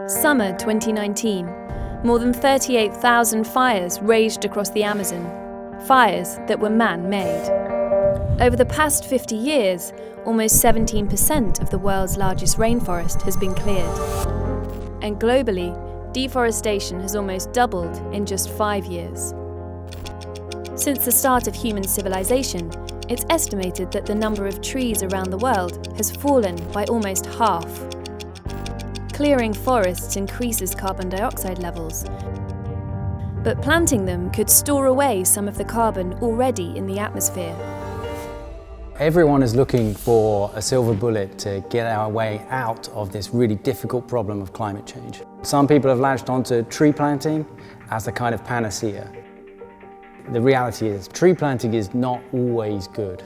Summer 2019. More than 38,000 fires raged across the Amazon. Fires that were man-made. Over the past 50 years, almost 17% of the world's largest rainforest has been cleared. And globally, deforestation has almost doubled in just 5 years. Since the start of human civilization, it's estimated that the number of trees around the world has fallen by almost half. Clearing forests increases carbon dioxide levels, but planting them could store away some of the carbon already in the atmosphere. Everyone is looking for a silver bullet to get our way out of this really difficult problem of climate change. Some people have latched onto tree planting as a kind of panacea. The reality is, tree planting is not always good.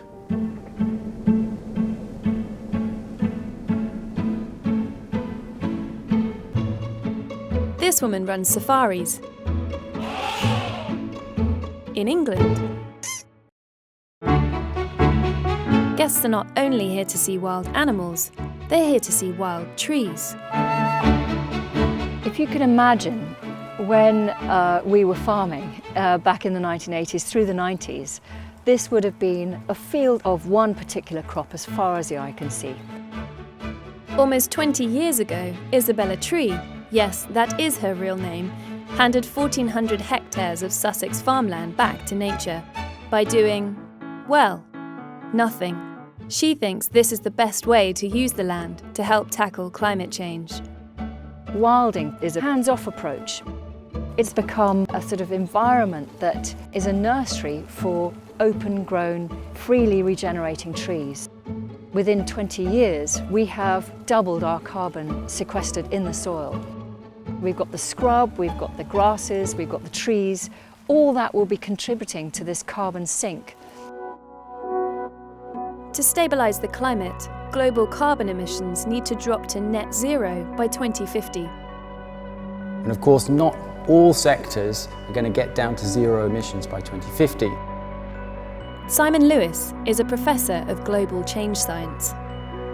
This woman runs safaris in England. Guests are not only here to see wild animals, they're here to see wild trees. If you can imagine when we were farming back in the 1980s through the 90s, this would have been a field of one particular crop as far as the eye can see. Almost 20 years ago, Isabella Tree, yes, that is her real name, handed 1,400 hectares of Sussex farmland back to nature by doing, well, nothing. She thinks this is the best way to use the land to help tackle climate change. Wilding is a hands-off approach. It's become a sort of environment that is a nursery for open-grown, freely regenerating trees. Within 20 years, we have doubled our carbon sequestered in the soil. We've got the scrub, we've got the grasses, we've got the trees. All that will be contributing to this carbon sink. To stabilise the climate, global carbon emissions need to drop to net zero by 2050. And of course, not all sectors are going to get down to zero emissions by 2050. Simon Lewis is a professor of global change science.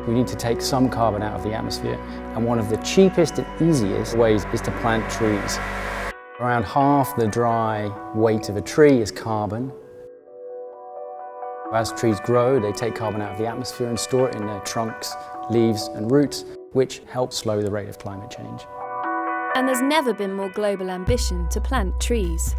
We need to take some carbon out of the atmosphere, and one of the cheapest and easiest ways is to plant trees. Around half the dry weight of a tree is carbon. As trees grow, they take carbon out of the atmosphere and store it in their trunks, leaves and roots, which help slow the rate of climate change. And there's never been more global ambition to plant trees.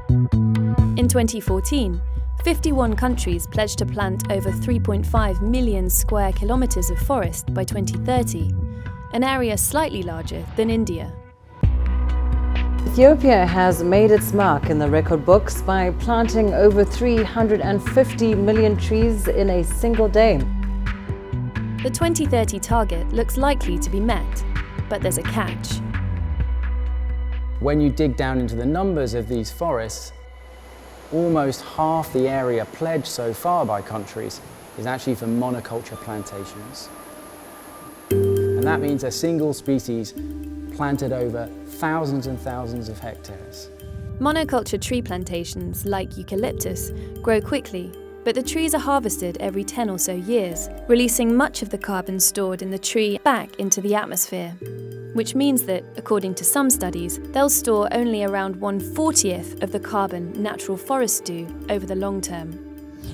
In 2014, 51 countries pledged to plant over 3.5 million square kilometres of forest by 2030, an area slightly larger than India. Ethiopia has made its mark in the record books by planting over 350 million trees in a single day. The 2030 target looks likely to be met, but there's a catch. When you dig down into the numbers of these forests, almost half the area pledged so far by countries is actually for monoculture plantations. And that means a single species planted over thousands and thousands of hectares. Monoculture tree plantations, like eucalyptus, grow quickly, but the trees are harvested every 10 or so years, releasing much of the carbon stored in the tree back into the atmosphere. Which means that, according to some studies, they'll store only around 1/40th of the carbon natural forests do over the long term.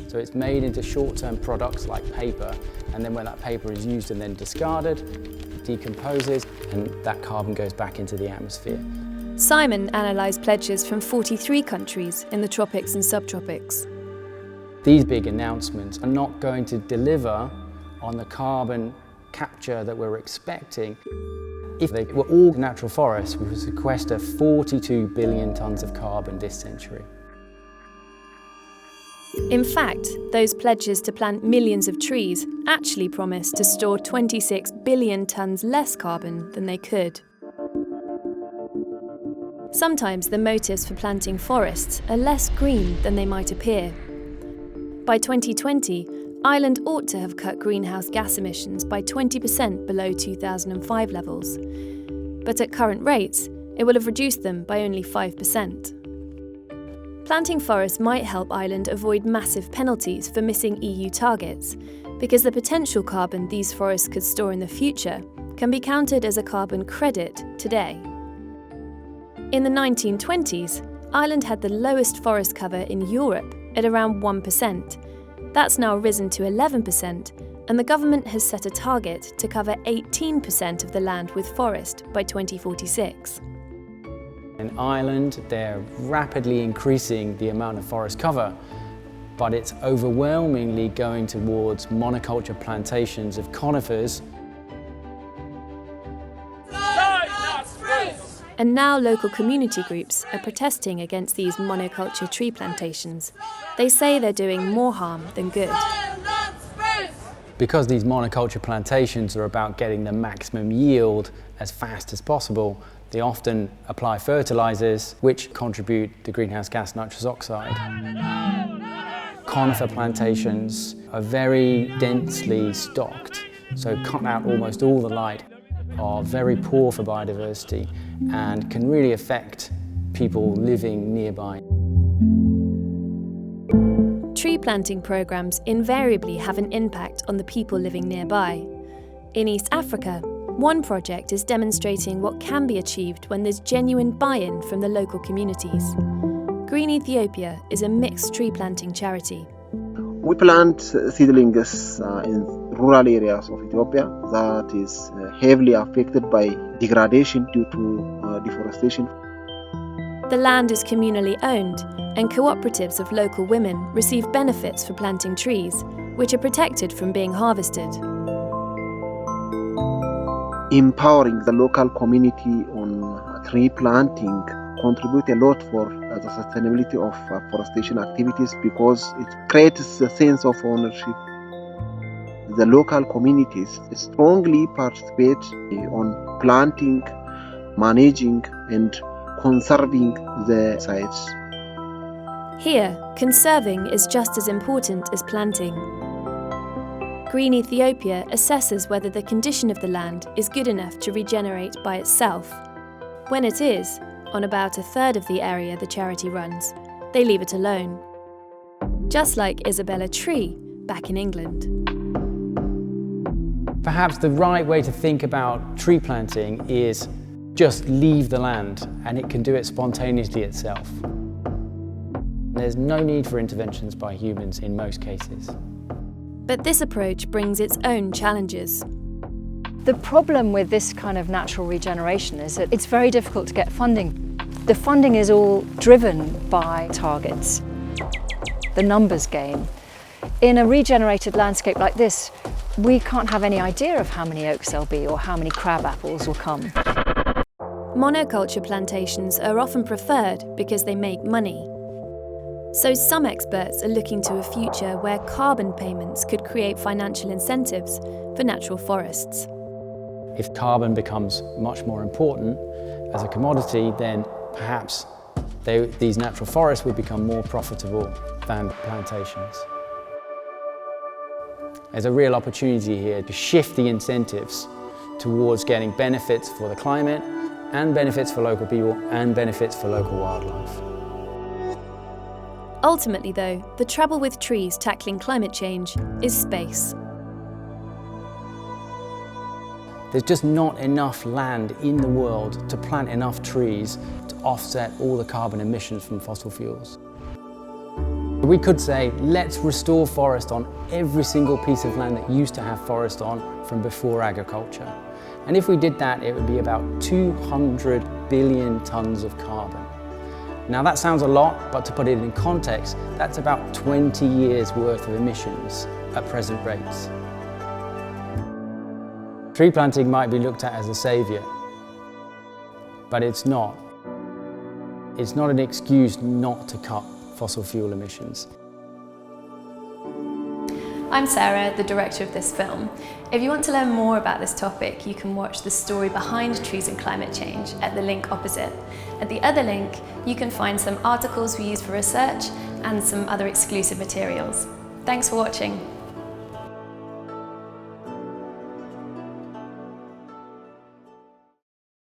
So it's made into short-term products like paper, and then when that paper is used and then discarded, it decomposes, and that carbon goes back into the atmosphere. Simon analysed pledges from 43 countries in the tropics and subtropics. These big announcements are not going to deliver on the carbon capture that we're expecting. If they were all natural forests, we would sequester 42 billion tonnes of carbon this century. In fact, those pledges to plant millions of trees actually promise to store 26 billion tonnes less carbon than they could. Sometimes the motives for planting forests are less green than they might appear. By 2020, Ireland ought to have cut greenhouse gas emissions by 20% below 2005 levels. But at current rates, it will have reduced them by only 5%. Planting forests might help Ireland avoid massive penalties for missing EU targets, because the potential carbon these forests could store in the future can be counted as a carbon credit today. In the 1920s, Ireland had the lowest forest cover in Europe at around 1%. That's now risen to 11%, and the government has set a target to cover 18% of the land with forest by 2046. In Ireland, they're rapidly increasing the amount of forest cover, but it's overwhelmingly going towards monoculture plantations of conifers. And now local community groups are protesting against these monoculture tree plantations. They say they're doing more harm than good. Because these monoculture plantations are about getting the maximum yield as fast as possible, they often apply fertilisers which contribute to greenhouse gas nitrous oxide. Conifer plantations are very densely stocked, so cut out almost all the light, are very poor for biodiversity and can really affect people living nearby. Tree planting programmes invariably have an impact on the people living nearby. In East Africa, one project is demonstrating what can be achieved when there's genuine buy-in from the local communities. Green Ethiopia is a mixed tree planting charity. We plant seedlings in rural areas of Ethiopia that is heavily affected by degradation due to deforestation. The land is communally owned, and cooperatives of local women receive benefits for planting trees, which are protected from being harvested. Empowering the local community on tree planting contribute a lot for the sustainability of forestation activities because it creates a sense of ownership. The local communities strongly participate on planting, managing and conserving the sites. Here, conserving is just as important as planting. Green Ethiopia assesses whether the condition of the land is good enough to regenerate by itself. When it is, on about a third of the area the charity runs, they leave it alone. Just like Isabella Tree back in England. Perhaps the right way to think about tree planting is just leave the land and it can do it spontaneously itself. There's no need for interventions by humans in most cases. But this approach brings its own challenges. The problem with this kind of natural regeneration is that it's very difficult to get funding. The funding is all driven by targets, the numbers game. In a regenerated landscape like this, we can't have any idea of how many oaks there'll be or how many crab apples will come. Monoculture plantations are often preferred because they make money. So some experts are looking to a future where carbon payments could create financial incentives for natural forests. If carbon becomes much more important as a commodity, then perhaps these natural forests would become more profitable than plantations. There's a real opportunity here to shift the incentives towards getting benefits for the climate and benefits for local people and benefits for local wildlife. Ultimately, though, the trouble with trees tackling climate change is space. There's just not enough land in the world to plant enough trees to offset all the carbon emissions from fossil fuels. We could say, let's restore forest on every single piece of land that used to have forest on from before agriculture. And if we did that, it would be about 200 billion tonnes of carbon. Now that sounds a lot, but to put it in context, that's about 20 years worth of emissions at present rates. Tree planting might be looked at as a saviour, but it's not. It's not an excuse not to cut fossil fuel emissions. I'm Sarah, the director of this film. If you want to learn more about this topic, you can watch the story behind trees and climate change at the link opposite. At the other link, you can find some articles we use for research and some other exclusive materials. Thanks for watching.